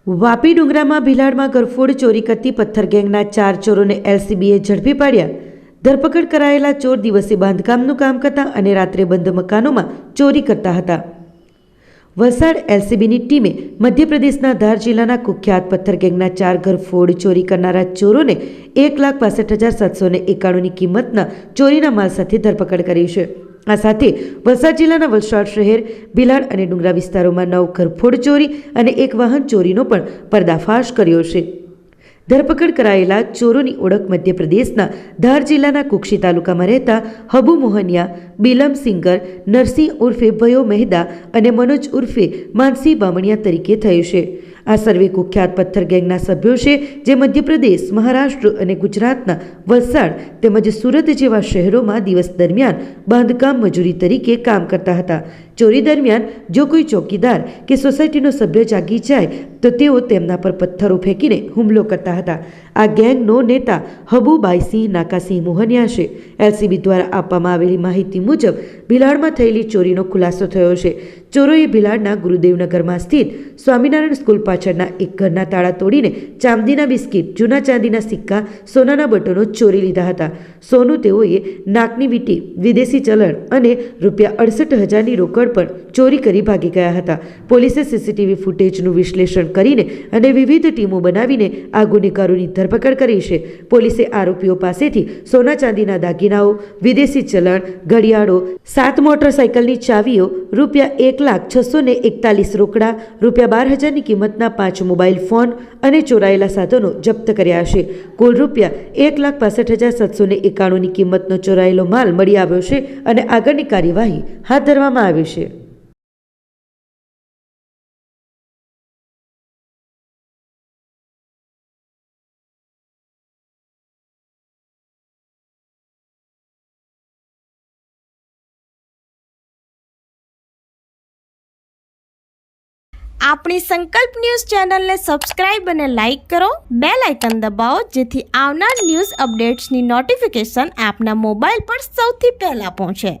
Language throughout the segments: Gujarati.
વાપી ડુંગરામાં ભીલાડમાં ગરફોડ ચોરી કરતી પથ્થર ગેંગના 4 ચોરોને એલસીબીએ ઝડપી પાડ્યા। ધરપકડ કરાયેલા ચોર દિવસે બાંધકામનું કામ કરતા અને રાત્રે બંધ મકાનોમાં ચોરી કરતા હતા। વલસાડ એલસીબીની ટીમે મધ્યપ્રદેશના ધાર જિલ્લાના કુખ્યાત પથ્થર ગેંગના 4 ઘરફોડ ચોરી કરનારા ચોરોને 1,65,791ની કિંમતના ચોરીના માલ સાથે ધરપકડ કરી છે। આ સાથે વલસાડ જિલ્લાના વલસાડ શહેર, ભીલાડ અને ડુંગરા વિસ્તારોમાં 9 ઘરફોડ ચોરી અને 1 વાહન ચોરીનો પણ પર્દાફાશ કર્યો છે। ધરપકડ કરાયેલા ચોરોની ઓળખ મધ્યપ્રદેશના ધાર જિલ્લાના કુક્ષી તાલુકામાં રહેતા હબુ મોહનિયા, બિલમ સિંગર, નરસિંહ ઉર્ફે ભયો મહેદા અને મનોજ ઉર્ફે માનસી બામણિયા તરીકે થઈ છે। આ સર્વે કુખ્યાત પથ્થર ગેંગના સભ્યો છે, જે મધ્યપ્રદેશ, મહારાષ્ટ્ર અને ગુજરાતના વલસાડ તેમજ સુરત જેવા શહેરોમાં દિવસ દરમિયાન બાંધકામ મજૂરી તરીકે કામ કરતા હતા। ચોરી દરમિયાન જો કોઈ ચોકીદાર કે સોસાયટીનો સભ્ય જાગી જાય તો તેઓ તેમના પર પથ્થરો ફેંકીને હુમલો કરતા હતા। આ ગેંગનો નેતા હબુબાઈસિંહ નાકાસિંહ મોહનિયા છે। એલસીબી દ્વારા આપવામાં આવેલી માહિતી મુજબ ભીલાડમાં થયેલી ચોરીનો ખુલાસો થયો છે। ચોરોએ ભીલાડના ગુરુદેવનગરમાં સ્થિત સ્વામિનારાયણ સ્કૂલ પાછળના એક ઘરના તાળા તોડીને ચાંદીના બિસ્કિટ, જૂના ચાંદીના સિક્કા, સોનાના બટનો ચોરી લીધા હતા। સોનું તેઓએ નાકની વીંટી, વિદેશી ચલણ અને ₹68,000ની રોકડ પણ ચોરી કરી ભાગી ગયા હતા। પોલીસે સીસીટીવી ફૂટેજનું વિશ્લેષણ કરીને અને વિવિધ ટીમો બનાવીને આ ગુનેગારોની ધરપકડ કરી છે। પોલીસે આરોપીઓ પાસેથી સોના ચાંદીના દાગીનાઓ, વિદેશી ચલણ, ઘડિયાળો, 7 મોટરસાઇકલની ચાવીઓ, ₹1,641 રોકડા, ₹12,000ની કિંમતના 5 મોબાઈલ ફોન અને ચોરાયેલા સાધનો જપ્ત કર્યા છે। કુલ ₹1,65,791ની કિંમતનો ચોરાયેલો માલ મળી આવ્યો છે અને આગળની કાર્યવાહી હાથ ધરવામાં આવી છે। આપણી સંકલ્પ ન્યૂઝ ચેનલને સબસ્ક્રાઇબ અને લાઇક કરો, બેલ આઇકન દબાવો જેથી આવનાર ન્યૂઝ અપડેટ્સની નોટિફિકેશન આપના મોબાઈલ પર સૌથી પહેલા પહોંચે।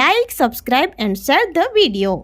Like, subscribe and share the video.